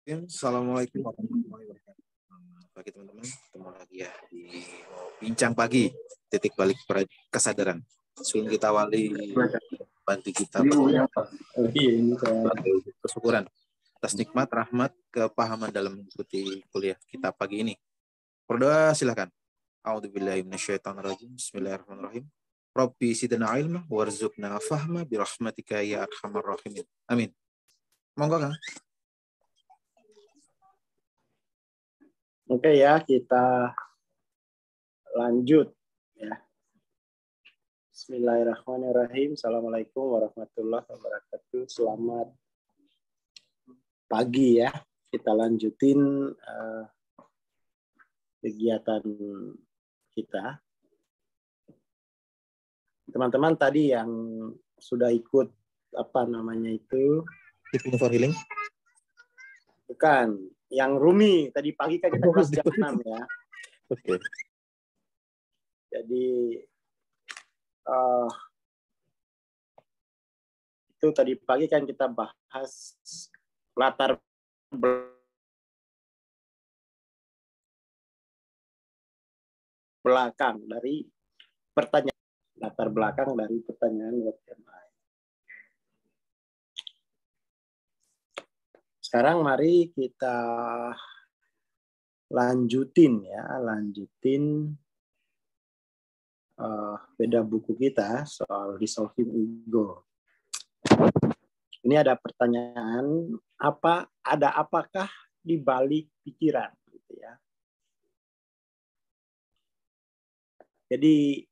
Assalamualaikum warahmatullahi wabarakatuh. Bagi teman-teman, ketemu lagi ya di Bincang Pagi, titik balik kesadaran. Sebelum kita awali, bantu kita kesyukuran atas nikmat, rahmat, kepahaman dalam mengikuti kuliah kita pagi ini. Berdoa silakan. A'udzubillahi minasyaitonirrajim. Bismillahirrahmanirrahim. Rabbi zidna ilma warzuqna fahma birahmatika ya arhamar rahimin. Amin. Monggo Kang. Oke ya, kita lanjut ya. Bismillahirrahmanirrahim. Assalamualaikum warahmatullahi wabarakatuh. Selamat pagi ya. Kita lanjutin kegiatan kita. Teman-teman tadi yang sudah ikut Tipping for Healing? Bukan. Yang Rumi tadi pagi kan kita kelas jam 6 ya. Oke. Jadi itu tadi pagi kan kita bahas latar belakang dari pertanyaan WMI. Sekarang mari kita lanjutin beda buku kita soal dissolving ego. Ini ada pertanyaan, apakah di balik pikiran gitu ya. Jadi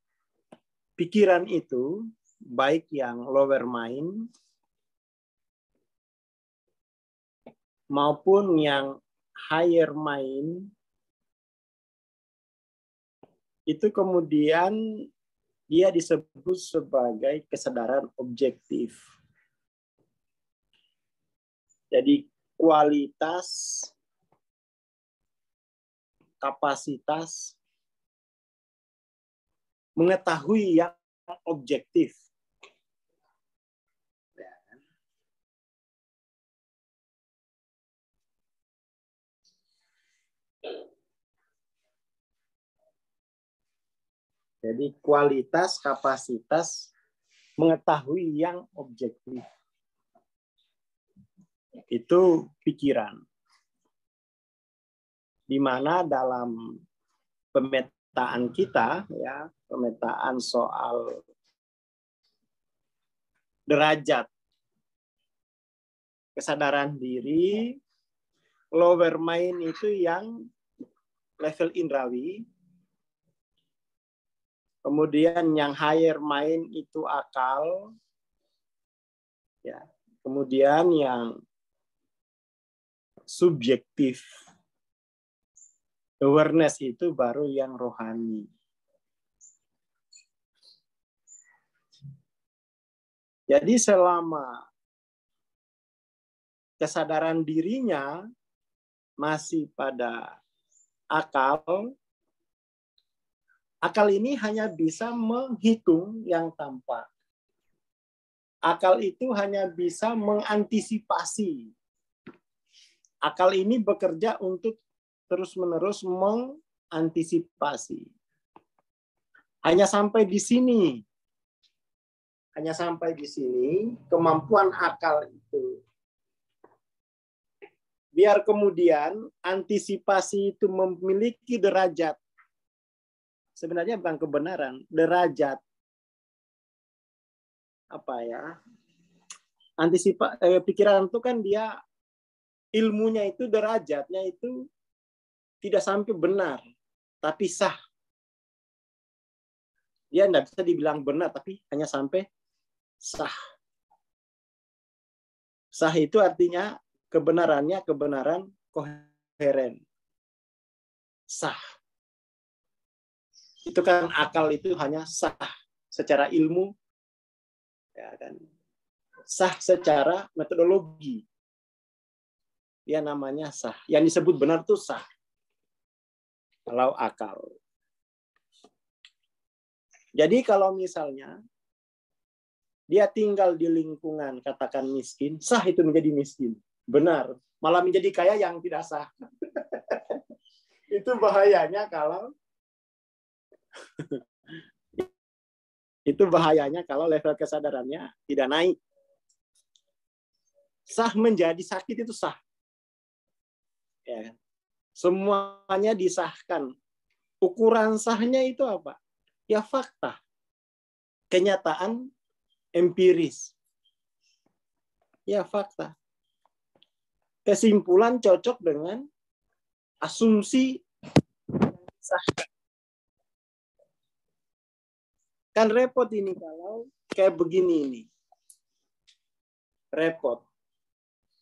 pikiran itu baik yang lower mind maupun yang higher mind itu kemudian dia disebut sebagai kesadaran objektif. Jadi kualitas, kapasitas mengetahui yang objektif. Jadi kualitas, kapasitas mengetahui yang objektif. Itu pikiran. Di mana dalam pemetaan kita, ya, pemetaan soal derajat kesadaran diri, lower mind itu yang level indrawi, kemudian yang higher mind itu akal, ya. Kemudian yang subjektif awareness itu baru yang rohani. Jadi selama kesadaran dirinya masih pada akal, akal ini hanya bisa menghitung yang tampak. Akal itu hanya bisa mengantisipasi. Akal ini bekerja untuk terus-menerus mengantisipasi. Hanya sampai di sini. Hanya sampai di sini kemampuan akal itu. Biar kemudian antisipasi itu memiliki derajat. Sebenarnya bukan kebenaran, derajat pikiran itu kan dia ilmunya itu derajatnya itu tidak sampai benar, tapi sah. Dia tidak bisa dibilang benar, tapi hanya sampai sah. Sah itu artinya kebenarannya kebenaran koheren. Sah. Itu kan akal itu hanya sah secara ilmu, ya kan? Sah secara metodologi. Dia namanya sah. Yang disebut benar itu sah. Kalau akal. Jadi kalau misalnya dia tinggal di lingkungan katakan miskin, sah itu menjadi miskin. Benar. malah menjadi kaya yang tidak sah. Itu bahayanya kalau level kesadarannya tidak naik. Sah menjadi sakit itu sah. Ya. Semuanya disahkan. Ukuran sahnya itu apa? Ya fakta. Kenyataan empiris. Ya fakta. Kesimpulan cocok dengan asumsi yang disahkan. Kan repot ini kalau kayak begini ini. Repot.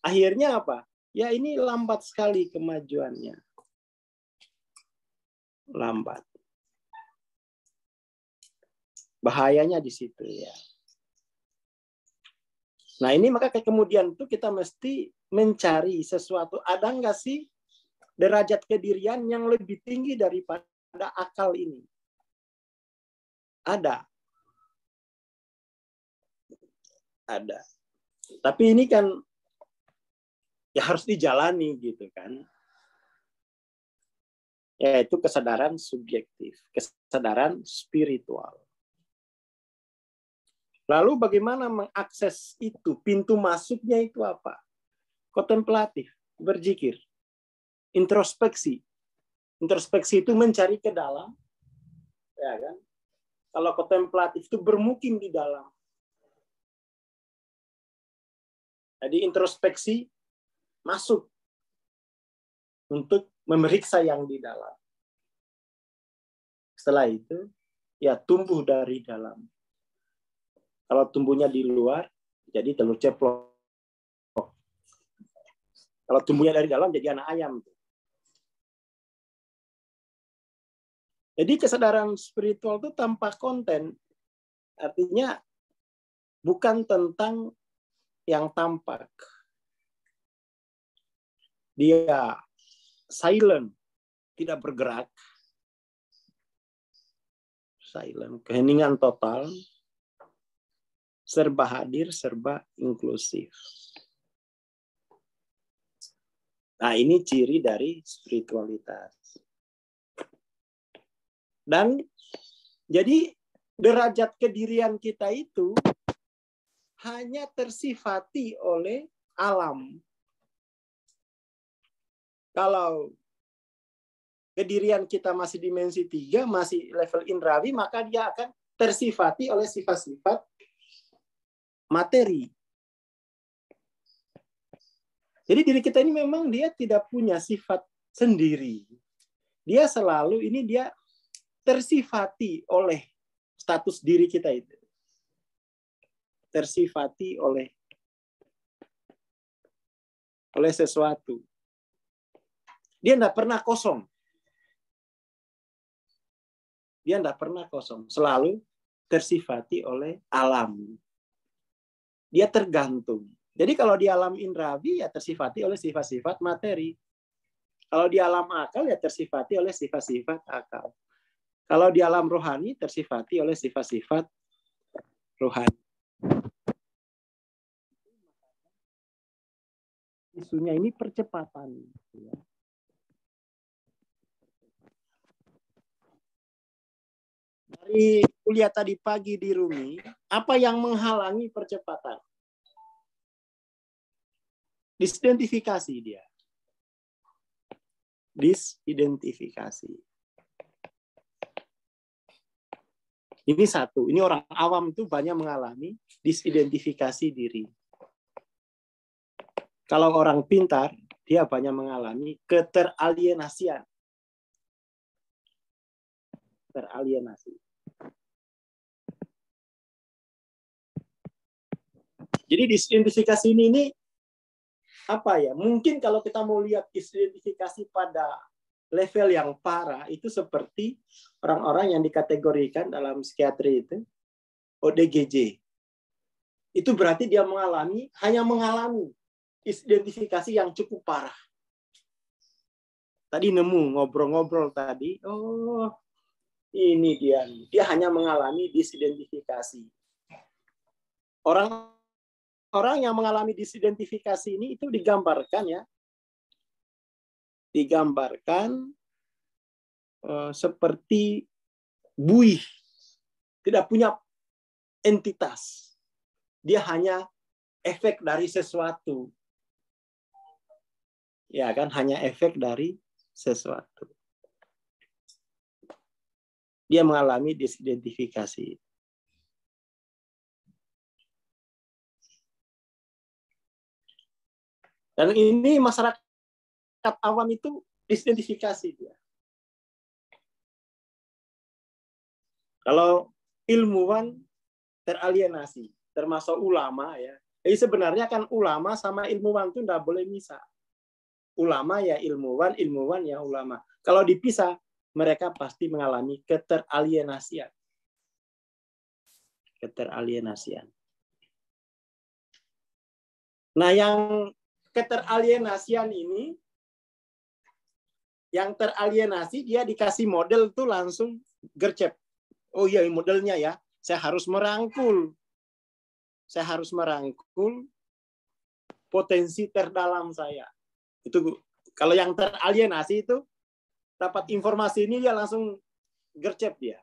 Akhirnya apa? Ya ini lambat sekali kemajuannya. Lambat. Bahayanya di situ ya. Nah ini maka kemudian tuh kita mesti mencari sesuatu. Ada nggak sih derajat kedirian yang lebih tinggi daripada akal ini? Ada. Ada. Tapi ini kan ya harus dijalani gitu kan. Yaitu kesadaran subjektif, kesadaran spiritual. Lalu bagaimana mengakses itu? Pintu masuknya itu apa? Kontemplatif, berzikir, introspeksi. Introspeksi itu mencari ke dalam, ya kan? Kalau kontemplatif itu bermukim di dalam. Jadi introspeksi masuk untuk memeriksa yang di dalam. Setelah itu, ya tumbuh dari dalam. Kalau tumbuhnya di luar, jadi telur ceplok. Kalau tumbuhnya dari dalam, jadi anak ayam. Jadi kesadaran spiritual itu tanpa konten. Artinya bukan tentang yang tampak. Dia silent, tidak bergerak. Silent, keheningan total, serba hadir, serba inklusif. Nah, ini ciri dari spiritualitas. Dan jadi derajat kedirian kita itu hanya tersifati oleh alam. Kalau kedirian kita masih dimensi 3, masih level indrawi, maka dia akan tersifati oleh sifat-sifat materi. Jadi diri kita ini memang dia tidak punya sifat sendiri. Dia selalu ini dia tersifati oleh status diri kita itu. Tersifati oleh sesuatu. Dia tidak pernah kosong. Dia tidak pernah kosong. Selalu tersifati oleh alam. Dia tergantung. Jadi kalau di alam indrawi ya tersifati oleh sifat-sifat materi. Kalau di alam akal ya tersifati oleh sifat-sifat akal. Kalau di alam rohani tersifati oleh sifat-sifat rohani. Isunya ini percepatan. Dari kuliah tadi pagi di Rumi, apa yang menghalangi percepatan? Disidentifikasi dia. Disidentifikasi. Ini satu. Ini orang awam itu banyak mengalami disidentifikasi diri. Kalau orang pintar, dia banyak mengalami keteralienasian. Teralienasi. Jadi disidentifikasi ini apa ya? Mungkin kalau kita mau lihat disidentifikasi pada level yang parah, itu seperti orang-orang yang dikategorikan dalam psikiatri itu ODGJ. Itu berarti dia hanya mengalami identifikasi yang cukup parah. Tadi nemu ngobrol-ngobrol tadi, oh ini dia hanya mengalami disidentifikasi. Orang yang mengalami disidentifikasi ini itu digambarkan ya digambarkan seperti buih, tidak punya entitas. Dia hanya efek dari sesuatu. Ya kan, hanya efek dari sesuatu. Dia mengalami disidentifikasi. Dan ini masyarakat awam itu disidentifikasi dia. Kalau ilmuwan teralienasi, termasuk ulama ya. Jadi sebenarnya kan ulama sama ilmuwan itu tidak boleh misah. Ulama ya ilmuwan, ilmuwan ya ulama. Kalau dipisah, mereka pasti mengalami keteralienasian. Keteralienasian. Nah, yang keteralienasian ini, yang teralienasi dia dikasih model tuh langsung gercep. Oh iya, modelnya ya. Saya harus merangkul. Saya harus merangkul potensi terdalam saya. Itu kalau yang teralienasi itu dapat informasi ini dia langsung gercep dia.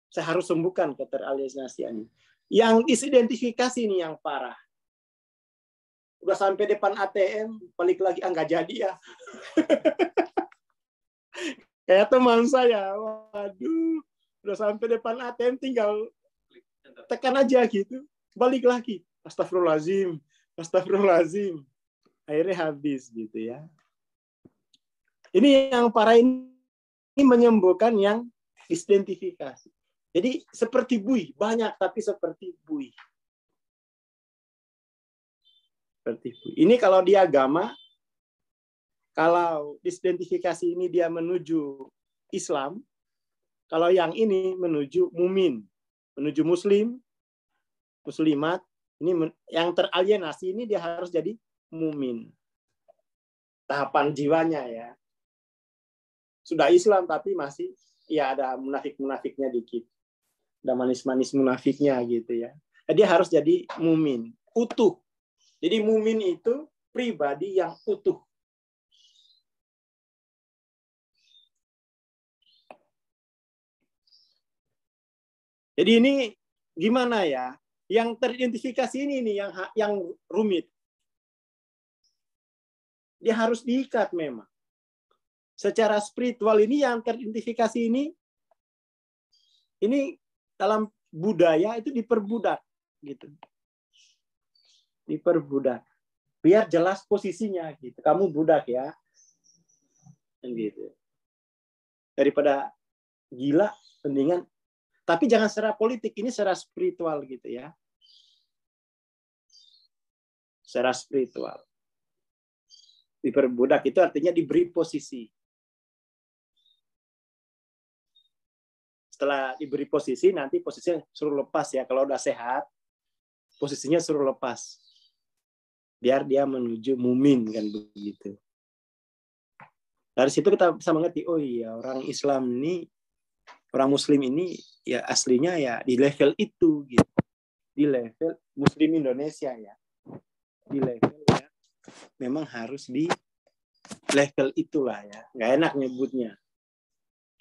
Saya harus sembuhkan keteralienasian. Yang disidentifikasi ini yang parah. Udah sampai depan ATM, balik lagi nggak jadi ya. Kayak teman saya, waduh, udah sampai depan ATM tinggal tekan aja gitu, balik lagi, astagfirullahaladzim, astagfirullahaladzim, akhirnya habis gitu ya. Ini yang parah, ini menyembuhkan yang disidentifikasi. Jadi seperti buih, banyak tapi seperti buih. Seperti buih. Ini kalau di agama, kalau disidentifikasi ini dia menuju Islam, kalau yang ini menuju mumin, menuju muslim, muslimat, ini yang teralienasi ini dia harus jadi mumin. Tahapan jiwanya ya. Sudah Islam tapi masih ya ada munafik-munafiknya dikit. Ada manis-manis munafiknya gitu ya. Dia harus jadi mumin, utuh. Jadi mumin itu pribadi yang utuh. Jadi ini gimana ya? Yang teridentifikasi ini nih yang rumit. Dia harus diikat memang. Secara spiritual ini yang teridentifikasi ini dalam budaya itu diperbudak gitu. Diperbudak. Biar jelas posisinya gitu. Kamu budak ya. Gitu. Daripada gila mendingan. Tapi jangan secara politik, ini secara spiritual gitu ya. Secara spiritual. Diperbudak itu artinya diberi posisi. Setelah diberi posisi, nanti posisinya suruh lepas ya. Kalau udah sehat, posisinya suruh lepas. Biar dia menuju mumin kan begitu. Dari situ kita bisa mengerti, oh iya orang Islam ini, orang Muslim ini ya aslinya ya di level itu gitu. Di level Muslim Indonesia ya. Di level ya memang harus di level itulah ya. Nggak enak nyebutnya.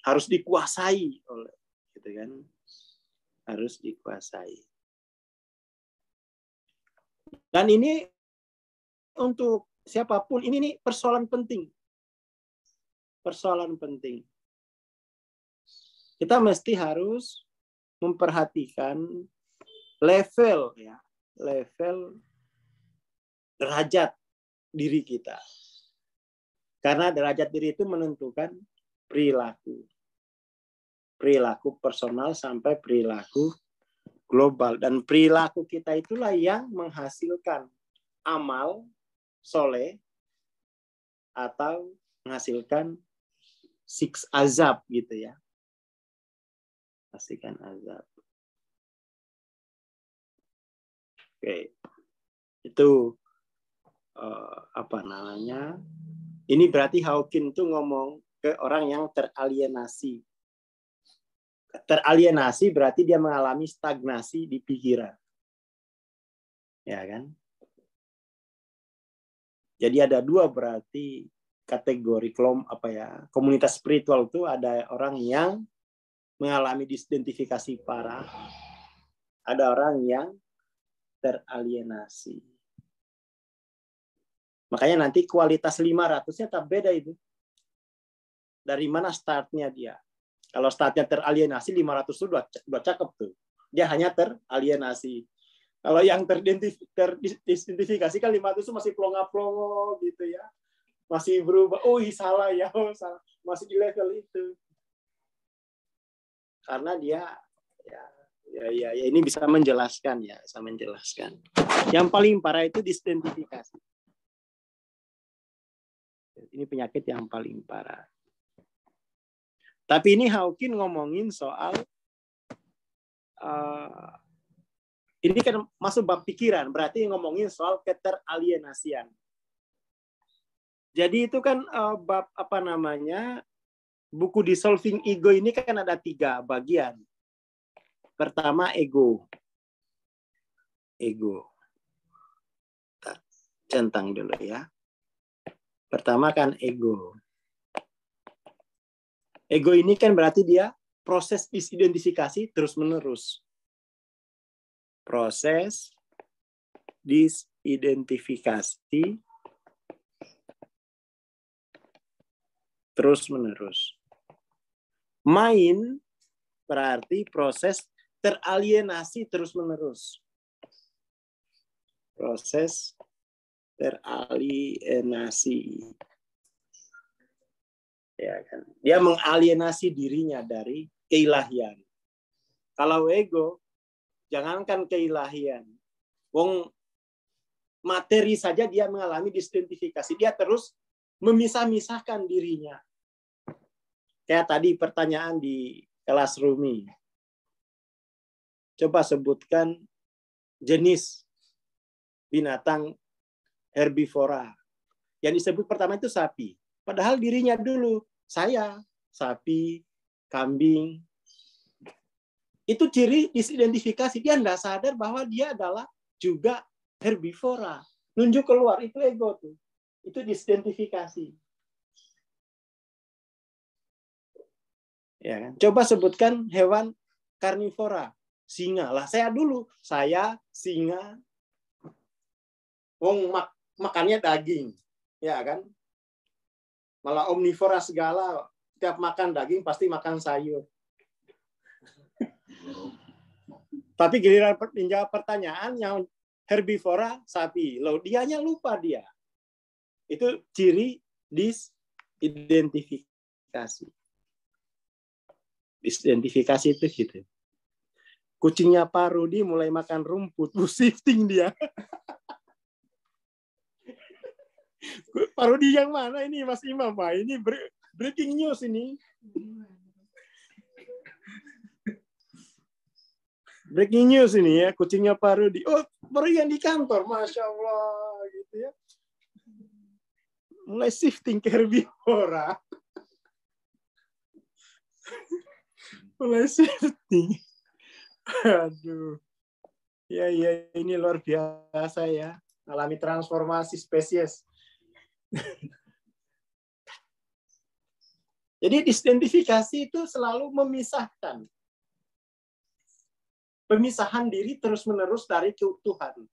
Harus dikuasai oleh gitu kan. Harus dikuasai. Dan ini untuk siapapun ini nih persoalan penting. Persoalan penting. Kita mesti harus memperhatikan level ya, level derajat diri kita. Karena derajat diri itu menentukan perilaku. Perilaku personal sampai perilaku global. Dan perilaku kita itulah yang menghasilkan amal soleh atau menghasilkan azab gitu ya. Pastikan azab. Oke. Itu apa namanya? Ini berarti Hawking tuh ngomong ke orang yang teralienasi. Teralienasi berarti dia mengalami stagnasi di pikiran. Ya kan? Jadi ada dua berarti kategori komunitas spiritual itu ada orang yang mengalami disidentifikasi parah, ada orang yang teralienasi. Makanya nanti kualitas 500-nya tak beda itu. Dari mana startnya dia? Kalau startnya teralienasi, 500 itu udah cakep tuh. Dia hanya teralienasi. Kalau yang teridentifikasi kan 500 itu masih plonga-plongo gitu ya. Masih berubah, salah ya, salah. Masih di level itu. Karena dia ya ini bisa menjelaskan ya, bisa menjelaskan. Yang paling parah itu disidentifikasi. Ini penyakit yang paling parah. Tapi ini Hawking ngomongin soal ini kan masuk bab pikiran, berarti ngomongin soal keteralienasian. Jadi itu kan bab buku Dissolving Ego ini kan ada 3 bagian. Pertama ego. Centang dulu ya. Pertama kan ego. Ego ini kan berarti dia proses disidentifikasi terus-menerus. Proses disidentifikasi terus-menerus. Main berarti proses teralienasi terus-menerus. Proses teralienasi. Ya kan? Dia mengalienasi dirinya dari keilahian. Kalau ego, jangankan keilahian. Wong materi saja dia mengalami disidentifikasi. Dia terus memisah-misahkan dirinya. Kayak tadi pertanyaan di kelas Rumi. Coba sebutkan jenis binatang herbivora. Yang disebut pertama itu sapi. Padahal dirinya dulu, saya, sapi, kambing. Itu ciri disidentifikasi. Dia tidak sadar bahwa dia adalah juga herbivora. Nunjuk keluar, itu ego tuh. Itu disidentifikasi. Ya kan? Coba sebutkan hewan karnivora. Singa. Lah saya dulu. Saya, singa. Wong makannya daging. Ya kan? Malah omnivora segala. Tiap makan daging pasti makan sayur. Tapi giliran menjawab pertanyaan yang herbivora sapi. Loh, dianya lupa dia. Itu ciri disidentifikasi. Disidentifikasi itu gitu. Kucingnya Pak Rudi mulai makan rumput, shifting dia. Pak Rudi yang mana ini Mas Imam? Pak? Ini breaking news ini. Breaking news ini ya, kucingnya Pak Rudi. Oh, baru yang di kantor, Masya Allah. Gitu ya. Mulai shifting ke herbivora. Mulai shifting. Aduh. Ya, ini luar biasa ya. Alami transformasi spesies. Jadi disidentifikasi itu selalu memisahkan. Pemisahan diri terus-menerus dari keutuhan.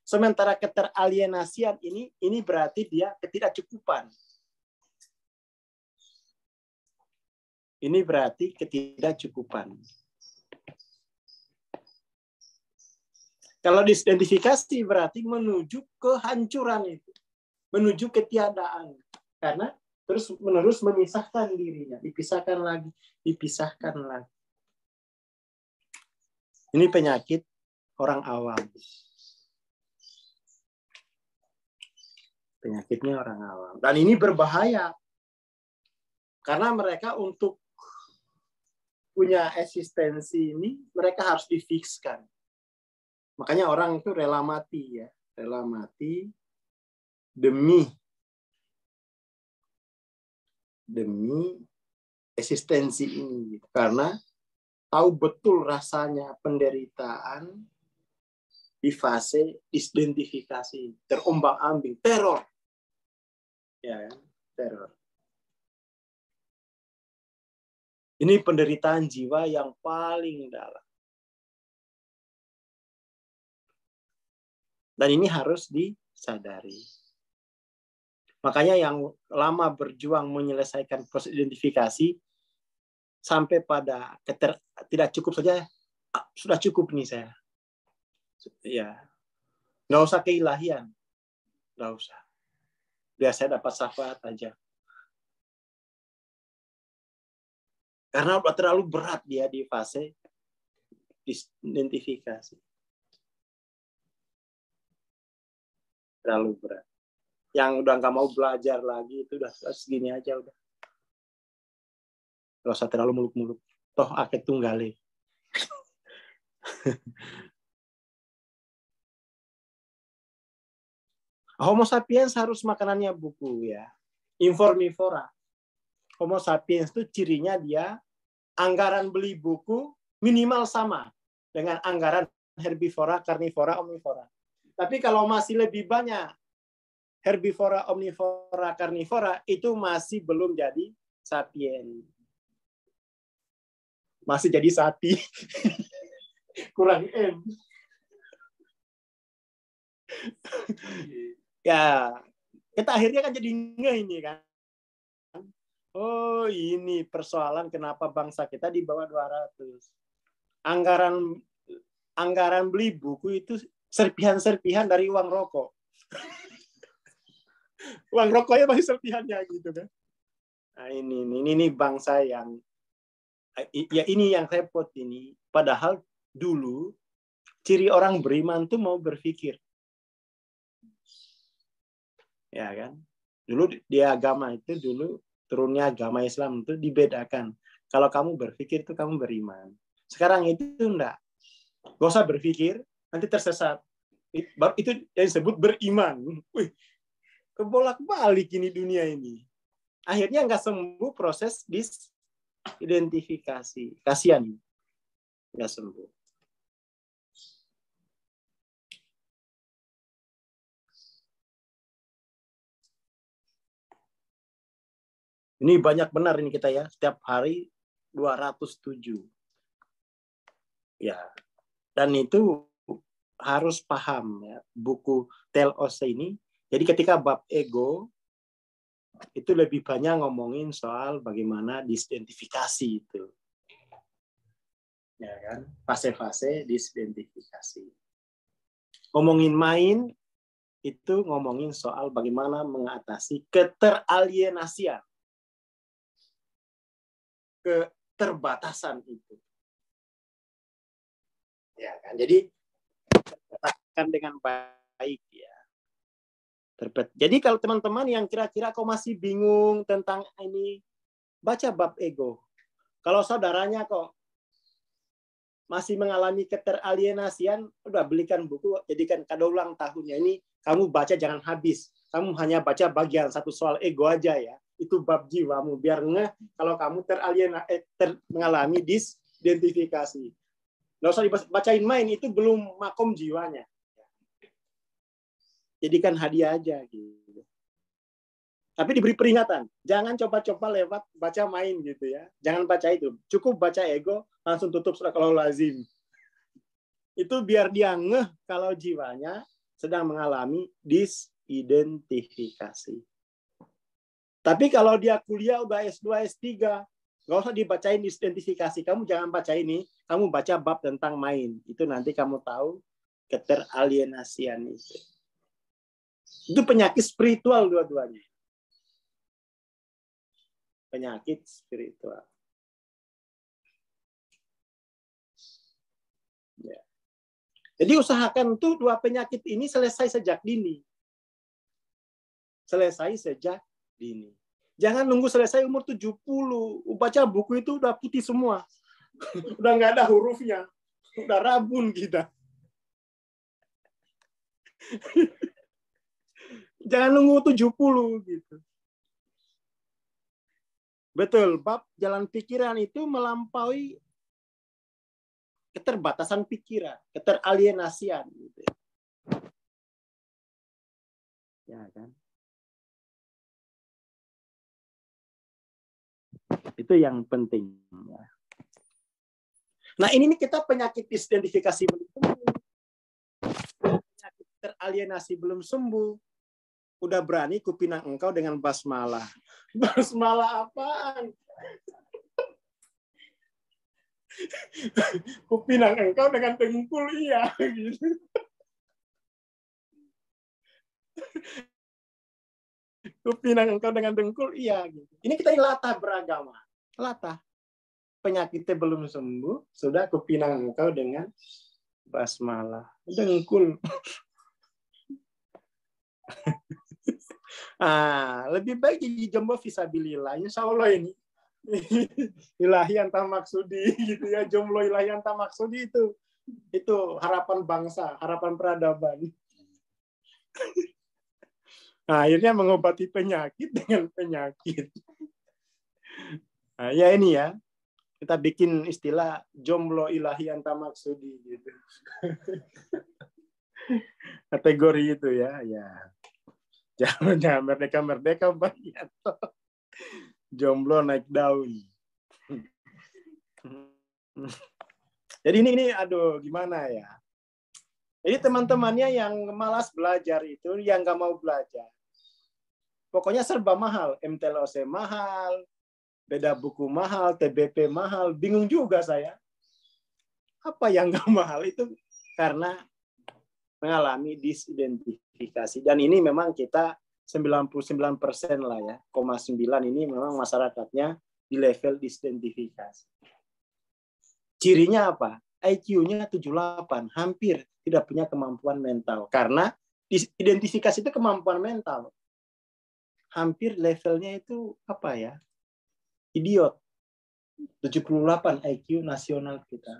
Sementara keteralienasian ini berarti dia ketidakcukupan. Ini berarti ketidakcukupan. Kalau disidentifikasi berarti menuju kehancuran itu. Menuju ketiadaan. Karena terus-menerus memisahkan dirinya. Dipisahkan lagi. Dipisahkan lagi. Ini penyakit orang awam. Penyakitnya orang awam. Dan ini berbahaya. Karena mereka untuk punya eksistensi ini, mereka harus difikskan. Makanya orang itu rela mati ya. Rela mati demi eksistensi ini. Karena tahu betul rasanya penderitaan di fase disidentifikasi, terombang-ambing, teror. Ya kan? Teror. Ini penderitaan jiwa yang paling dalam. Dan ini harus disadari. Makanya yang lama berjuang menyelesaikan proses identifikasi sampai pada tidak cukup saja, sudah cukup nih saya. Ya, nggak usah keilahian, nggak usah. Biar saya dapat syafaat aja. Karena udah terlalu berat dia di fase identifikasi. Terlalu berat. Yang udah nggak mau belajar lagi itu udah segini aja udah. Gak usah terlalu muluk-muluk. Toh akeh tunggale. Homo sapiens harus makanannya buku ya. Informivora. Homo sapiens itu cirinya dia anggaran beli buku minimal sama dengan anggaran herbivora, karnivora, omnivora. Tapi kalau masih lebih banyak herbivora, omnivora, karnivora itu masih belum jadi sapien. Masih jadi sapi. Kurang M. Ya, kita akhirnya kan jadi ngeh ini kan. Oh, ini persoalan kenapa bangsa kita di bawah 200. Anggaran beli buku itu serpihan-serpihan dari uang rokok. Uang rokoknya masih serpihannya gitu kan. Nah, ini bangsa yang ya ini yang repot ini. Padahal dulu ciri orang beriman tuh mau berpikir. Ya kan? Dulu di agama itu dulu turunnya agama Islam itu dibedakan. Kalau kamu berpikir itu kamu beriman. Sekarang itu enggak. Gak usah berpikir, nanti tersesat. Itu yang disebut beriman. Wih, kebolak-balik ini dunia ini. Akhirnya nggak sembuh proses disidentifikasi. Kasihan. Nggak sembuh. Ini banyak benar ini kita ya. Setiap hari 207. Ya. Dan itu harus paham ya. Buku Telos ini. Jadi ketika bab ego itu lebih banyak ngomongin soal bagaimana disidentifikasi itu. Ya kan? Fase-fase disidentifikasi. Ngomongin main itu ngomongin soal bagaimana mengatasi keteralienasian. Keterbatasan itu. Ya kan? Jadi katakan dengan baik ya. Jadi kalau teman-teman yang kira-kira kok masih bingung tentang ini, baca bab ego. Kalau saudaranya kok masih mengalami keteralienasian, udah belikan buku, jadikan kado ulang tahunnya ini, kamu baca jangan habis. Kamu hanya baca bagian satu soal ego aja ya. Itu bab jiwamu, biar ngeh kalau kamu mengalami disidentifikasi. Nggak usah dibacain main, itu belum makom jiwanya. Jadikan hadiah aja gitu. Tapi diberi peringatan, jangan coba-coba lewat baca main gitu ya. Jangan baca itu. Cukup baca ego, langsung tutup Sadaqallahul-Azim. Itu biar dia ngeh kalau jiwanya sedang mengalami disidentifikasi. Tapi kalau dia kuliah udah S2, S3, nggak usah dibacain disidentifikasi. Kamu jangan baca ini, kamu baca bab tentang main. Itu nanti kamu tahu keteralienasian itu. Itu penyakit spiritual dua-duanya. Penyakit spiritual. Ya. Jadi usahakan tuh dua penyakit ini selesai sejak dini. Selesai sejak dini. Jangan nunggu selesai umur 70. Baca buku itu udah putih semua. Udah nggak ada hurufnya. Udah rabun kita. Jangan nunggu 70 gitu. Betul, bab jalan pikiran itu melampaui keterbatasan pikiran, keteralienasian gitu. Ya kan? Itu yang penting. Nah, ini nih kita penyakit disidentifikasi belum sembuh. Penyakit teralienasi belum sembuh. Udah berani kupinang engkau dengan basmalah. Basmalah apaan? Kupinang engkau dengan dengkul, iya. Gitu. Kupinang engkau dengan dengkul, iya. Gitu. Ini kita latah beragama. Latah. Penyakitnya belum sembuh, sudah kupinang engkau dengan basmalah. Dengkul. Lebih baik jadi jombo fisabilillah. Insya Allah ini. Ilahian tak maksudi gitu ya. Jomblo ilahian tak maksudi itu harapan bangsa, harapan peradaban. Nah, akhirnya mengobati penyakit dengan penyakit. Nah, ya ini ya. Kita bikin istilah jomblo ilahian tak maksudi gitu. Kategori itu ya. Jangan merdeka banyak. Jomblo naik daun. Jadi ini aduh gimana ya. Jadi teman-temannya yang malas belajar itu, yang nggak mau belajar. Pokoknya serba mahal. MTLOC mahal, beda buku mahal, TBP mahal. Bingung juga saya. Apa yang nggak mahal itu karena mengalami disidentifikasi. Dan ini memang kita 99% lah ya, 0,9 ini memang masyarakatnya di level disidentifikasi. Cirinya apa? IQ-nya 78, hampir tidak punya kemampuan mental. Karena identifikasi itu kemampuan mental. Hampir levelnya itu apa ya? Idiot. 78 IQ nasional kita.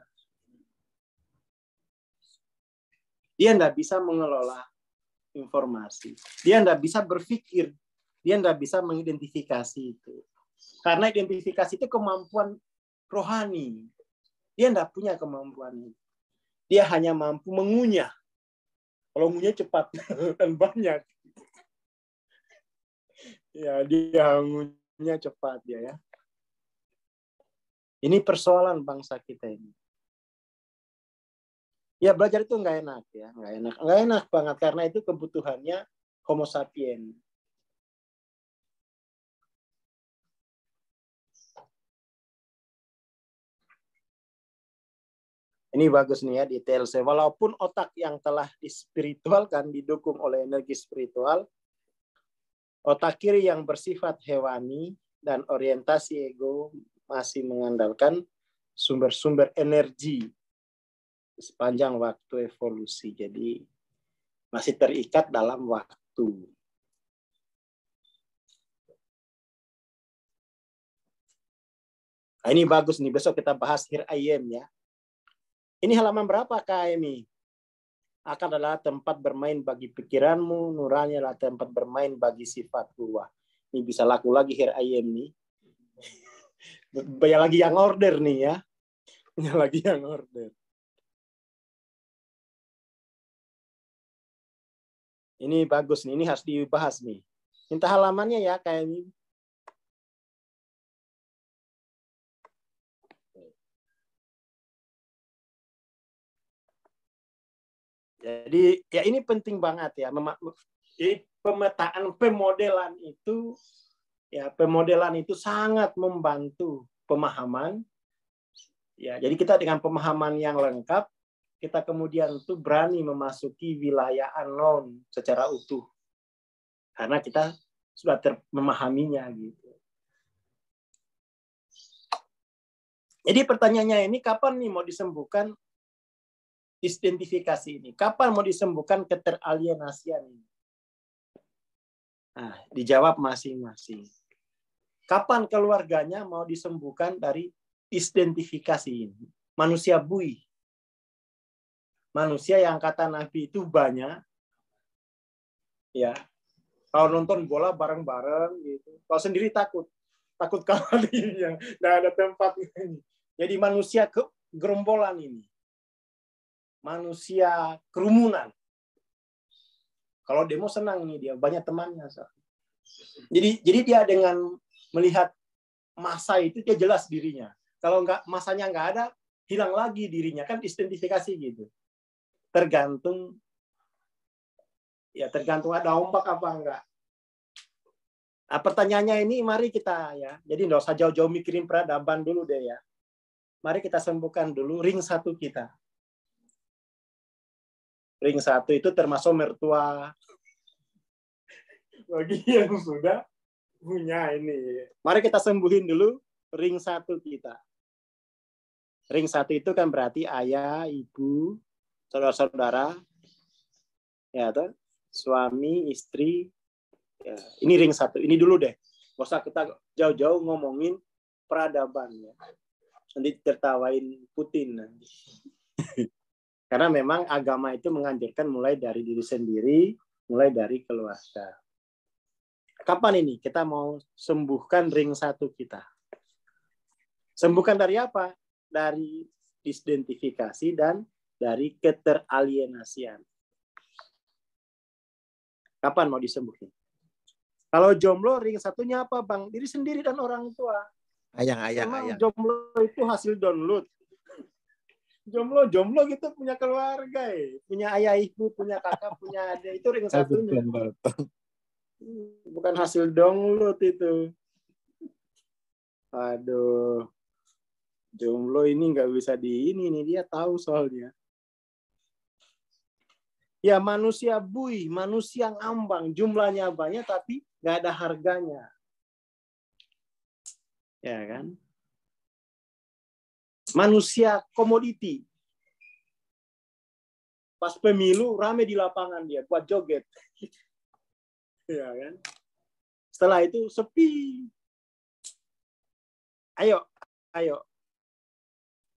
Dia tidak bisa mengelola informasi. Dia tidak bisa berpikir. Dia tidak bisa mengidentifikasi itu. Karena identifikasi itu kemampuan rohani. Dia tidak punya kemampuan itu. Dia hanya mampu mengunyah. Kalau mengunyah cepat dan banyak. Ya, dia mengunyah cepat ya. Ini persoalan bangsa kita ini. Ya belajar itu nggak enak ya, nggak enak banget karena itu kebutuhannya Homo sapien. Ini bagus nih ya di TLC. Walaupun otak yang telah dispiritualkan didukung oleh energi spiritual, otak kiri yang bersifat hewani dan orientasi ego masih mengandalkan sumber-sumber energi sepanjang waktu evolusi. Jadi masih terikat dalam waktu. Nah, ini bagus nih. Besok kita bahas Here I Am ya. Ini halaman berapa Kak Emi? Akal adalah tempat bermain bagi pikiranmu, nurani adalah tempat bermain bagi sifatku. Wah, ini bisa laku lagi Here I Am nih. Banyak lagi yang order nih ya. Banyak lagi yang order. Ini bagus nih, ini harus dibahas nih. Minta halamannya ya kayak ini. Jadi ya ini penting banget ya. Jadi pemetaan pemodelan itu ya pemodelan itu sangat membantu pemahaman. Ya, jadi kita dengan pemahaman yang lengkap kita kemudian tuh berani memasuki wilayah unknown secara utuh. Karena kita sudah memahaminya gitu. Jadi pertanyaannya ini kapan nih mau disembuhkan identifikasi ini? Kapan mau disembuhkan keteralienasian ini? Nah, dijawab masing-masing. Kapan keluarganya mau disembuhkan dari identifikasi ini? Manusia bui. Manusia yang kata Nabi itu banyak. Ya. Kalau nonton bola bareng-bareng gitu. Kalau sendiri takut kalah dia. Nggak ada tempat ini. Jadi manusia gerombolan ini. Manusia kerumunan. Kalau demo senang nih dia, banyak temannya. Jadi dia dengan melihat masa itu dia jelas dirinya. Kalau masanya nggak ada, hilang lagi dirinya, kan identifikasi gitu. Tergantung ada ombak apa enggak. Nah, pertanyaannya ini mari kita ya. Jadi nggak usah jauh-jauh mikirin peradaban dulu deh ya. Mari kita sembuhkan dulu ring 1 kita. Ring 1 itu termasuk mertua. Bagi yang sudah punya ini. Mari kita sembuhin dulu ring 1 kita. Ring 1 itu kan berarti ayah, ibu, saudara-saudara, ya toh, suami, istri. Ya, ini ring 1. Ini dulu deh. Nggak usah kita jauh-jauh ngomongin peradaban ya. Nanti tertawain Putin nanti. Karena memang agama itu menganjurkan mulai dari diri sendiri, mulai dari keluarga. Kapan ini kita mau sembuhkan ring 1 kita? Sembuhkan dari apa? Dari disidentifikasi dan dari keteralienasian. Kapan mau disembuhin? Kalau jomblo ring 1-nya apa, Bang? Diri sendiri dan orang tua. Memang jomblo itu hasil download. Jomblo gitu punya keluarga, punya ayah ibu, punya kakak, punya adik, itu ring 1-nya. Bukan hasil download itu. Aduh, jomblo ini nggak bisa ini dia tahu soalnya. Ya manusia bui, manusia ngambang, jumlahnya banyak tapi nggak ada harganya. Ya kan? Manusia komoditi. Pas pemilu rame di lapangan dia buat joget. Ya kan? Setelah itu sepi. Ayo.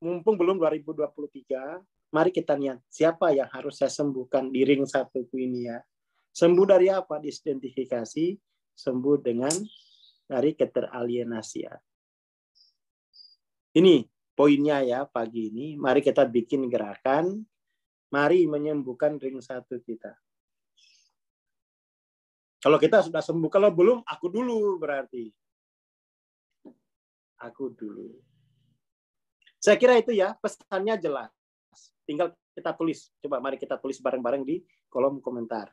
Mumpung belum 2023, mari kita niat siapa yang harus saya sembuhkan di ring 1 ini ya. Sembuh dari apa? Disidentifikasi, sembuh dengan dari keteralienasian. Ini poinnya ya pagi ini. Mari kita bikin gerakan. Mari menyembuhkan ring 1 kita. Kalau kita sudah sembuh, kalau belum, aku dulu berarti. Aku dulu. Saya kira itu ya, pesannya jelas. Tinggal kita tulis. Coba mari kita tulis bareng-bareng di kolom komentar.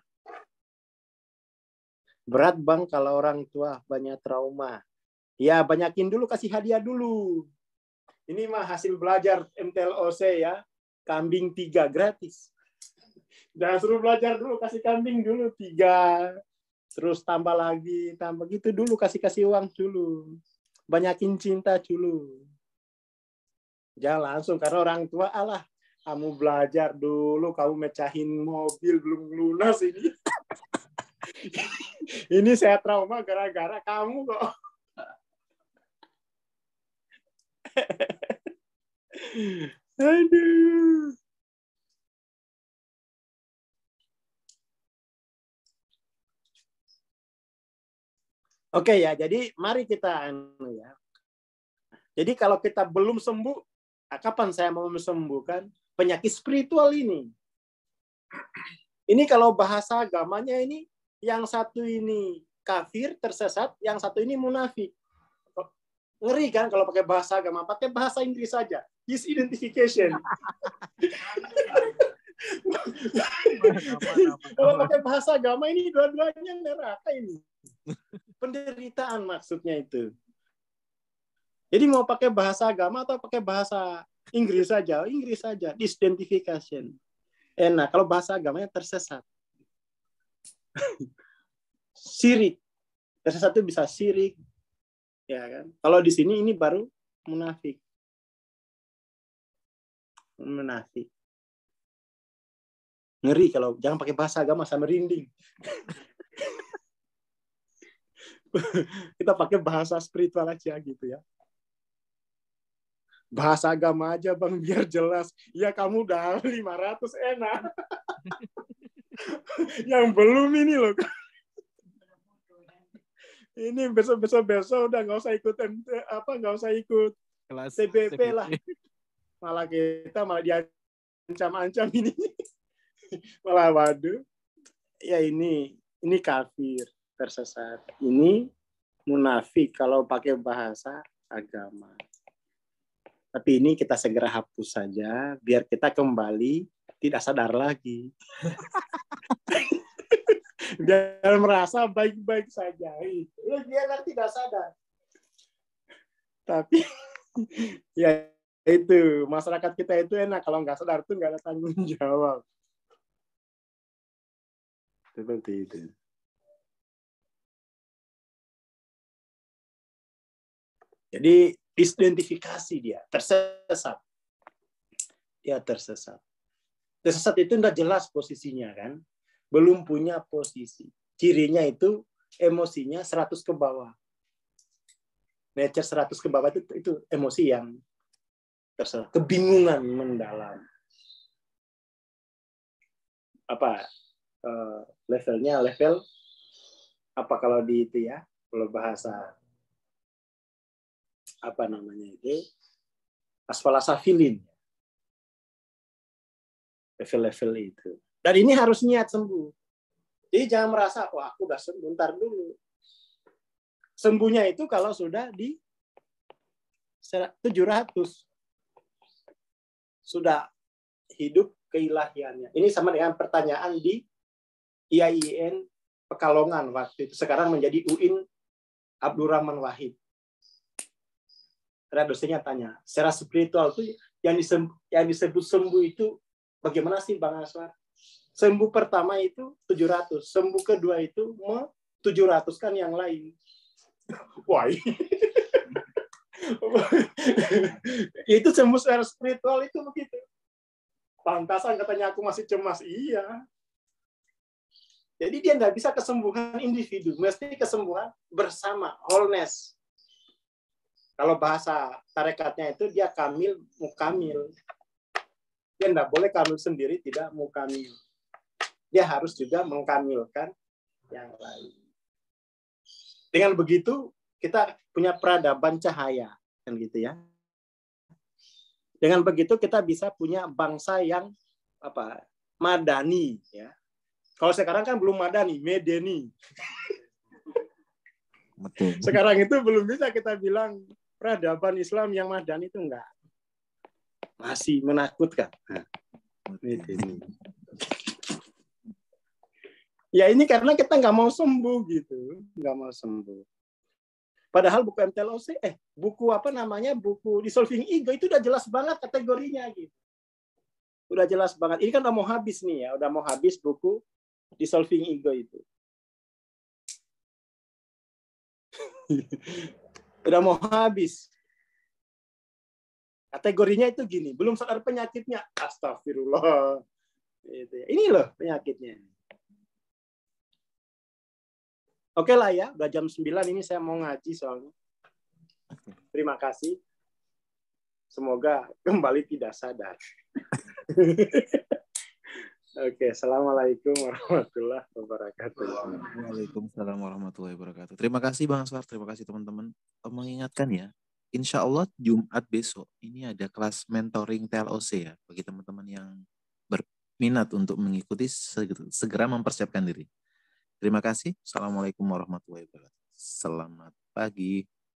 Berat Bang kalau orang tua banyak trauma. Ya, banyakin dulu, kasih hadiah dulu. Ini mah hasil belajar MTLOC ya. Kambing 3 gratis. Jangan suruh belajar dulu, kasih kambing dulu 3. Terus tambah lagi, tambah gitu dulu, kasih uang dulu. Banyakin cinta dulu. Jangan langsung, karena orang tua, alah, kamu belajar dulu, kamu mecahin mobil, belum lunas ini. Ini saya trauma gara-gara kamu kok. Aduh. Oke ya, jadi mari kita ya. Jadi kalau kita belum sembuh, kapan saya mau sembuhkan penyakit spiritual ini? Ini kalau bahasa agamanya ini, yang satu ini kafir, tersesat, yang satu ini munafik. Ngeri kan kalau pakai bahasa agama, pakai bahasa Inggris saja. Disidentification. Kalau pakai bahasa agama ini dua-duanya neraka ini. Penderitaan maksudnya itu. Jadi mau pakai bahasa agama atau pakai bahasa Inggris saja? Inggris saja. Disidentification. Enak. Kalau bahasa agamanya tersesat. Syirik. Tersesat itu bisa syirik. Ya kan? Kalau di sini ini baru munafik. Munafik. Ngeri kalau jangan pakai bahasa agama sama merinding. Kita pakai bahasa spiritual aja gitu ya. Bahasa agama aja Bang biar jelas. Ya kamu udah 500 enak. Yang belum ini loh. Ini besok udah nggak usah ikut nggak usah ikut kelas TBP lah. Malah kita diancam-ancam ini. Malah waduh. Ya ini kafir tersesat. Ini munafik kalau pakai bahasa agama. Tapi ini kita segera hapus saja, biar kita kembali tidak sadar lagi. Biar merasa baik-baik saja. Dia tidak sadar. Tapi ya itu, masyarakat kita itu enak. Kalau nggak sadar tuh nggak ada tanggung jawab. Seperti itu. Jadi disidentifikasi dia, tersesat. Dia tersesat. Tersesat itu tidak jelas posisinya kan. Belum punya posisi. Cirinya itu emosinya 100 ke bawah. Nature 100 ke bawah itu emosi yang tersesat. Kebingungan mendalam. Apa levelnya? Level apa kalau di itu ya? Kalau bahasa apa namanya itu? Asfala safilin. Level-level itu. Dan ini harus niat sembuh. Jadi jangan merasa, wah aku udah sembuh, ntar dulu. Sembuhnya itu kalau sudah di 700. Sudah hidup keilahiannya. Ini sama dengan pertanyaan di IAIN Pekalongan waktu itu. Sekarang menjadi UIN Abdurrahman Wahid. Karena dosennya tanya, secara spiritual itu yang disebut sembuh itu bagaimana sih Bang Aswar? Sembuh pertama itu 700, sembuh kedua itu 700 kan yang lain. Wah. Itu sembuh secara spiritual itu begitu. Pantasan katanya aku masih cemas. Iya. Jadi dia nggak bisa kesembuhan individu, mesti kesembuhan bersama, wholeness. Kalau bahasa tarekatnya itu dia kamil, mukamil. Dia nggak boleh kamil sendiri, tidak mukamil. Dia harus juga mengkamilkan yang lain. Dengan begitu kita punya peradaban cahaya, kan gitu ya. Dengan begitu kita bisa punya bangsa yang madani, ya. Kalau sekarang kan belum madani, medeni. Betul. Sekarang itu belum bisa kita bilang peradaban Islam yang madani itu enggak. Masih menakutkan. Nah, ini. Ya ini karena kita nggak mau sembuh gitu, nggak mau sembuh. Padahal buku MTLOC, buku apa namanya, buku Dissolving Ego itu udah jelas banget kategorinya gitu. Udah jelas banget. Ini kan udah mau habis nih ya, udah mau habis buku Dissolving Ego itu. Udah mau habis. Kategorinya itu gini, belum sadar penyakitnya. Astagfirullah. Ini loh penyakitnya. Oke lah ya, udah jam 9 ini saya mau ngaji soalnya. Terima kasih. Semoga kembali tidak sadar. Oke, assalamualaikum warahmatullahi wabarakatuh. Waalaikumsalam warahmatullahi wabarakatuh. Terima kasih Bang Aswar, terima kasih teman-teman. Mengingatkan ya, insya Allah Jumat besok ini ada kelas mentoring TLOC ya, bagi teman-teman yang berminat untuk mengikuti, segera mempersiapkan diri. Terima kasih. Assalamualaikum warahmatullahi wabarakatuh. Selamat pagi.